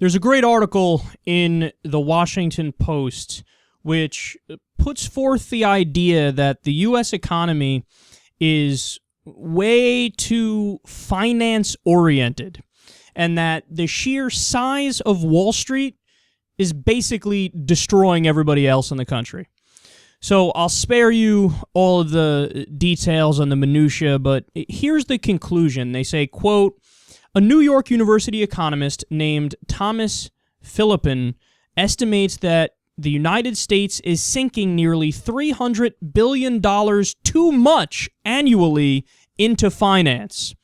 There's a great article in the Washington Post which puts forth the idea that the U.S. economy is way too finance-oriented, and that the sheer size of Wall Street is basically destroying everybody else in the country. So I'll spare you all of the details on the minutia, but here's the conclusion. They say, quote, a New York University economist named Thomas Philippon estimates that the United States is sinking nearly $300 billion too much annually into finance.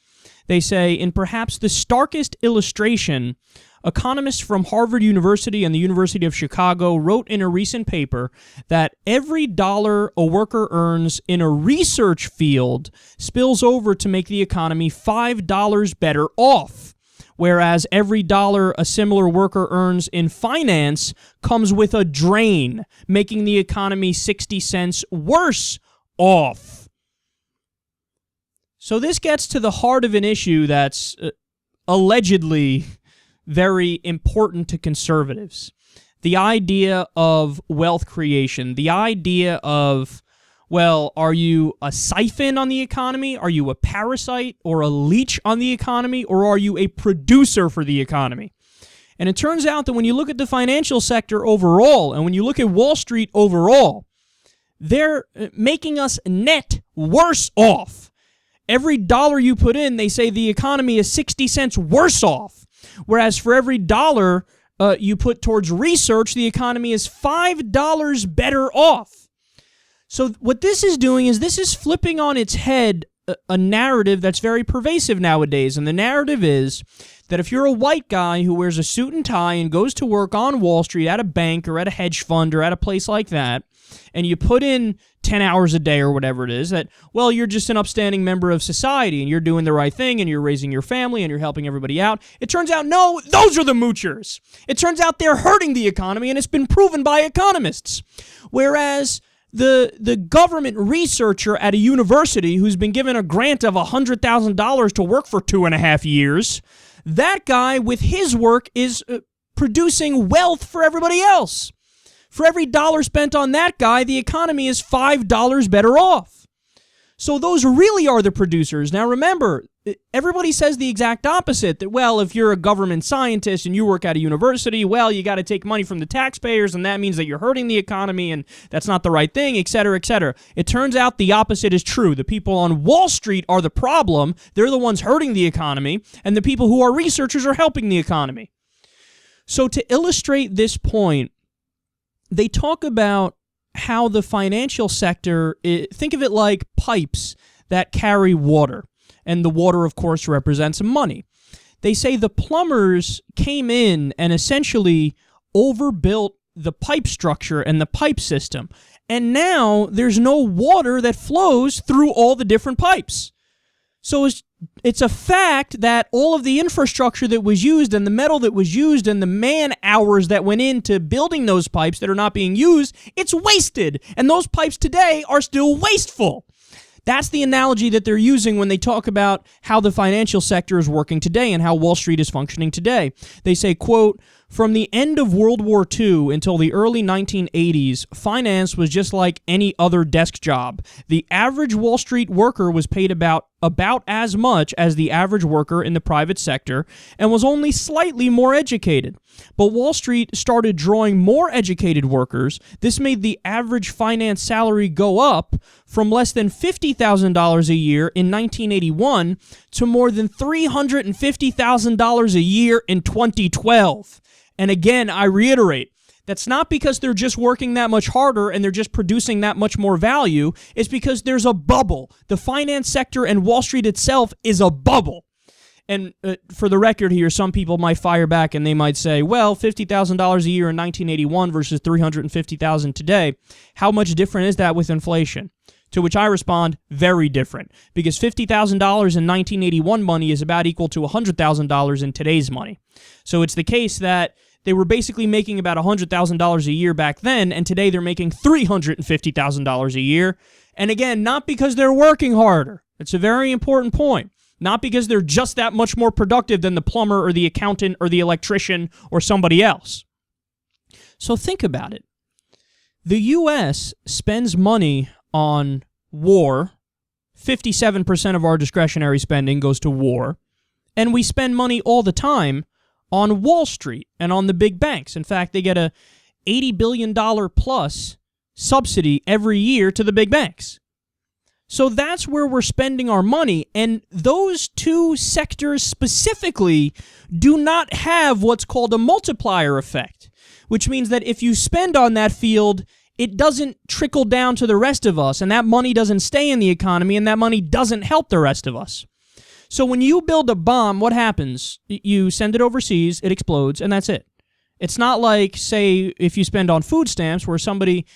They say, in perhaps the starkest illustration, economists from Harvard University and the University of Chicago wrote in a recent paper that every dollar a worker earns in a research field spills over to make the economy $5 better off, whereas every dollar a similar worker earns in finance comes with a drain, making the economy 60 cents worse off. So this gets to the heart of an issue that's allegedly very important to conservatives. The idea of wealth creation, the idea of, well, are you a siphon on the economy? Are you a parasite or a leech on the economy? Or are you a producer for the economy? And it turns out that when you look at the financial sector overall, and when you look at Wall Street overall, they're making us net worse off. Every dollar you put in, they say the economy is 60 cents worse off. Whereas for every dollar you put towards research, the economy is $5 better off. So what this is doing is this is flipping on its head a narrative that's very pervasive nowadays. And the narrative is that if you're a white guy who wears a suit and tie and goes to work on Wall Street at a bank or at a hedge fund or at a place like that, and you put in 10 hours a day or whatever it is, that, well, you're just an upstanding member of society and you're doing the right thing and you're raising your family and you're helping everybody out. It turns out, no, those are the moochers. It turns out they're hurting the economy, and it's been proven by economists. Whereas the government researcher at a university who's been given a grant of $100,000 to work for 2.5 years, that guy with his work is producing wealth for everybody else. For every dollar spent on that guy, the economy is $5 better off. So those really are the producers. Now remember, everybody says the exact opposite, that, well, if you're a government scientist and you work at a university, well, you got to take money from the taxpayers, and that means that you're hurting the economy, and that's not the right thing, etc., etc. It turns out the opposite is true. The people on Wall Street are the problem. They're the ones hurting the economy, and the people who are researchers are helping the economy. So to illustrate this point, they talk about how the financial sector, think of it like pipes that carry water. And the water, of course, represents money. They say the plumbers came in and essentially overbuilt the pipe structure and the pipe system. And now there's no water that flows through all the different pipes. So it's a fact that all of the infrastructure that was used and the metal that was used and the man hours that went into building those pipes that are not being used, it's wasted. And those pipes today are still wasteful. That's the analogy that they're using when they talk about how the financial sector is working today and how Wall Street is functioning today. They say, quote, from the end of World War II until the early 1980s, finance was just like any other desk job. The average Wall Street worker was paid about as much as the average worker in the private sector and was only slightly more educated. But Wall Street started drawing more educated workers. This made the average finance salary go up from less than $50,000 a year in 1981 to more than $350,000 a year in 2012. And again, I reiterate, that's not because they're just working that much harder and they're just producing that much more value. It's because there's a bubble. The finance sector and Wall Street itself is a bubble. And for the record here, some people might fire back and they might say, well, $50,000 a year in 1981 versus $350,000 today. How much different is that with inflation? To which I respond, very different. Because $50,000 in 1981 money is about equal to $100,000 in today's money. So it's the case that they were basically making about $100,000 a year back then, and today they're making $350,000 a year. And again, not because they're working harder. It's a very important point. not because they're just that much more productive than the plumber or the accountant or the electrician or somebody else. So think about it. The U.S. spends money on war. 57% of our discretionary spending goes to war. And we spend money all the time on Wall Street and on the big banks. In fact, they get a $80 billion plus subsidy every year to the big banks. So that's where we're spending our money, and those two sectors specifically do not have what's called a multiplier effect, which means that if you spend on that field, it doesn't trickle down to the rest of us, and that money doesn't stay in the economy, and that money doesn't help the rest of us. So when you build a bomb, what happens? You send it overseas, it explodes, and that's it. It's not like, say, if you spend on food stamps where somebody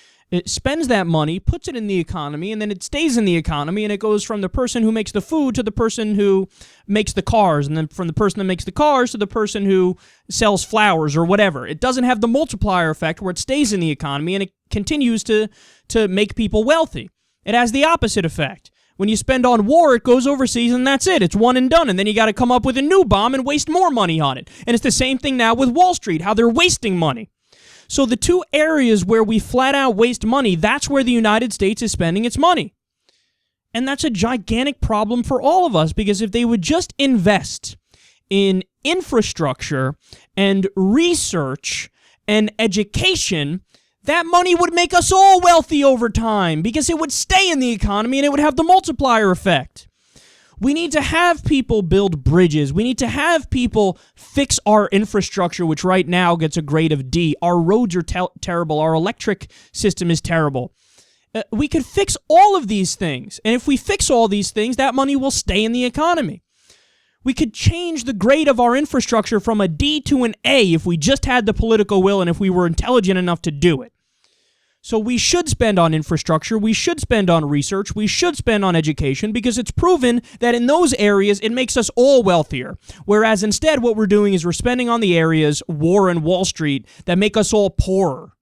spends that money, puts it in the economy, and then it stays in the economy, and it goes from the person who makes the food to the person who makes the cars, and then from the person that makes the cars to the person who sells flowers or whatever. It doesn't have the multiplier effect where it stays in the economy and it continues to make people wealthy. It has the opposite effect. When you spend on war, it goes overseas and that's it. It's one and done. And then you got to come up with a new bomb and waste more money on it. And it's the same thing now with Wall Street, how they're wasting money. So the two areas where we flat out waste money, that's where the United States is spending its money. And that's a gigantic problem for all of us, because if they would just invest in infrastructure and research and education, that money would make us all wealthy over time, because it would stay in the economy and it would have the multiplier effect. We need to have people build bridges. We need to have people fix our infrastructure, which right now gets a grade of D. Our roads are terrible. Our electric system is terrible. We could fix all of these things. And if we fix all these things, that money will stay in the economy. We could change the grade of our infrastructure from a D to an A if we just had the political will and if we were intelligent enough to do it. So we should spend on infrastructure, we should spend on research, we should spend on education, because it's proven that in those areas it makes us all wealthier. Whereas instead what we're doing is we're spending on the areas, war and Wall Street, that make us all poorer.